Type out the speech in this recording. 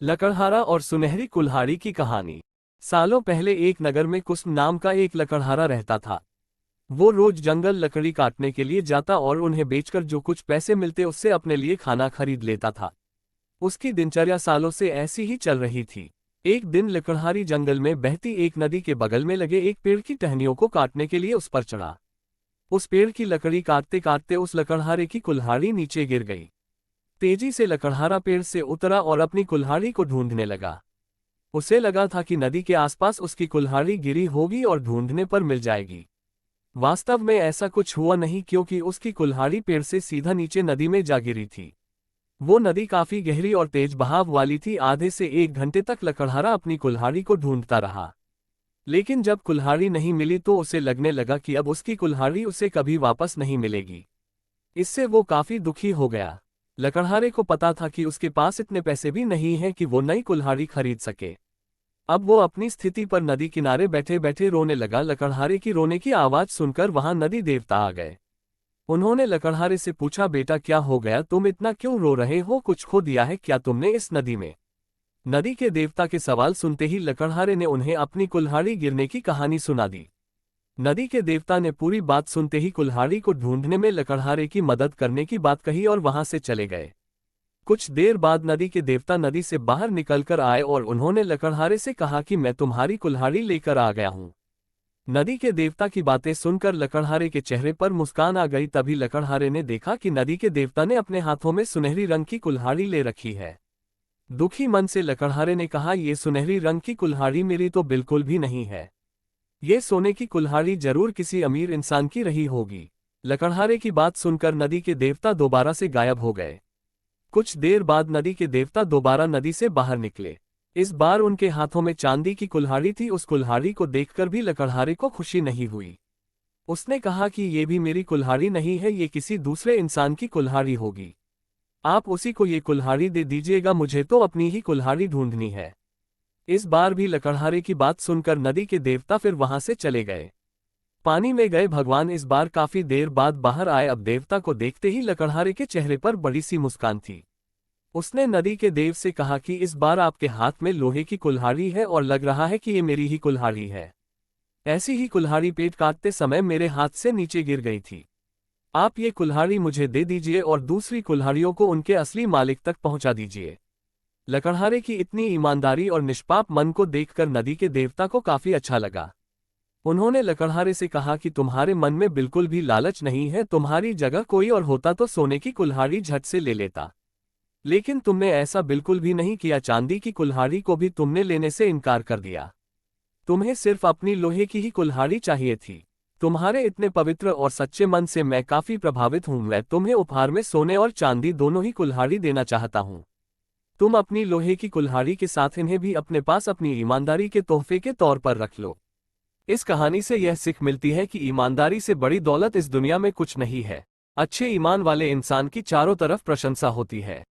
लकड़हारा और सुनहरी कुल्हाड़ी की कहानी। सालों पहले एक नगर में कुसुम नाम का एक लकड़हारा रहता था। वो रोज जंगल लकड़ी काटने के लिए जाता और उन्हें बेचकर जो कुछ पैसे मिलते उससे अपने लिए खाना खरीद लेता था। उसकी दिनचर्या सालों से ऐसी ही चल रही थी। एक दिन लकड़हारी जंगल में बहती एक नदी के बगल में लगे एक पेड़ की टहनियों को काटने के लिए उस पर चढ़ा। उस पेड़ की लकड़ी काटते काटते उस लकड़हारे की कुल्हाड़ी नीचे गिर गई। तेजी से लकड़हारा पेड़ से उतरा और अपनी कुल्हाड़ी को ढूंढने लगा। उसे लगा था कि नदी के आसपास उसकी कुल्हाड़ी गिरी होगी और ढूंढने पर मिल जाएगी। वास्तव में ऐसा कुछ हुआ नहीं, क्योंकि उसकी कुल्हाड़ी पेड़ से सीधा नीचे नदी में जा गिरी थी। वो नदी काफी गहरी और तेज बहाव वाली थी। आधे से 1 घंटे तक लकड़हारा अपनी कुल्हाड़ी को ढूंढता रहा, लेकिन जब कुल्हाड़ी नहीं मिली तो उसे लगने लगा कि अब उसकी कुल्हाड़ी उसे कभी वापस नहीं मिलेगी। इससे वो काफी दुखी हो गया। लकड़हारे को पता था कि उसके पास इतने पैसे भी नहीं हैं कि वो नई कुल्हाड़ी खरीद सके। अब वो अपनी स्थिति पर नदी किनारे बैठे बैठे रोने लगा। लकड़हारे की रोने की आवाज सुनकर वहां नदी देवता आ गए। उन्होंने लकड़हारे से पूछा, बेटा क्या हो गया, तुम इतना क्यों रो रहे हो? कुछ खो दिया है क्या तुमने इस नदी में? नदी के देवता के सवाल सुनते ही लकड़हारे ने उन्हें अपनी कुल्हाड़ी गिरने की कहानी सुना दी। नदी के देवता ने पूरी बात सुनते ही कुल्हाड़ी को ढूंढने में लकड़हारे की मदद करने की बात कही और वहां से चले गए। कुछ देर बाद नदी के देवता नदी से बाहर निकलकर आए और उन्होंने लकड़हारे से कहा कि मैं तुम्हारी कुल्हाड़ी लेकर आ गया हूं। नदी के देवता की बातें सुनकर लकड़हारे के चेहरे पर मुस्कान आ गई। तभी लकड़हारे ने देखा कि नदी के देवता ने अपने हाथों में सुनहरी रंग की कुल्हाड़ी ले रखी है। दुखी मन से लकड़हारे ने कहा, ये सुनहरी रंग की कुल्हाड़ी मेरी तो बिल्कुल भी नहीं है। ये सोने की कुल्हाड़ी जरूर किसी अमीर इंसान की रही होगी। लकड़हारे की बात सुनकर नदी के देवता दोबारा से गायब हो गए। कुछ देर बाद नदी के देवता दोबारा नदी से बाहर निकले। इस बार उनके हाथों में चांदी की कुल्हाड़ी थी। उस कुल्हाड़ी को देखकर भी लकड़हारे को खुशी नहीं हुई। उसने कहा कि ये भी मेरी कुल्हाड़ी नहीं है, ये किसी दूसरे इंसान की कुल्हाड़ी होगी। आप उसी को ये कुल्हाड़ी दे दीजिएगा, मुझे तो अपनी ही कुल्हाड़ी ढूंढनी है। इस बार भी लकड़हारे की बात सुनकर नदी के देवता फिर वहां से चले गए। पानी में गए भगवान इस बार काफी देर बाद बाहर आए। अब देवता को देखते ही लकड़हारे के चेहरे पर बड़ी सी मुस्कान थी। उसने नदी के देव से कहा कि इस बार आपके हाथ में लोहे की कुल्हाड़ी है और लग रहा है कि ये मेरी ही कुल्हाड़ी है। ऐसी ही कुल्हाड़ी पेट काटते समय मेरे हाथ से नीचे गिर गई थी। आप ये कुल्हाड़ी मुझे दे दीजिए और दूसरी कुल्हाड़ियों को उनके असली मालिक तक पहुंचा दीजिए। लकड़हारे की इतनी ईमानदारी और निष्पाप मन को देखकर नदी के देवता को काफी अच्छा लगा। उन्होंने लकड़हारे से कहा कि तुम्हारे मन में बिल्कुल भी लालच नहीं है। तुम्हारी जगह कोई और होता तो सोने की कुल्हाड़ी झट से ले लेता, लेकिन तुमने ऐसा बिल्कुल भी नहीं किया। चांदी की कुल्हाड़ी को भी तुमने लेने से इनकार कर दिया। तुम्हें सिर्फ अपनी लोहे की ही कुल्हाड़ी चाहिए थी। तुम्हारे इतने पवित्र और सच्चे मन से मैं काफी प्रभावित हूं। मैं तुम्हें उपहार में सोने और चांदी दोनों ही कुल्हाड़ी देना चाहता हूं। तुम अपनी लोहे की कुल्हाड़ी के साथ इन्हें भी अपने पास अपनी ईमानदारी के तोहफे के तौर पर रख लो। इस कहानी से यह सीख मिलती है कि ईमानदारी से बड़ी दौलत इस दुनिया में कुछ नहीं है। अच्छे ईमान वाले इंसान की चारों तरफ प्रशंसा होती है।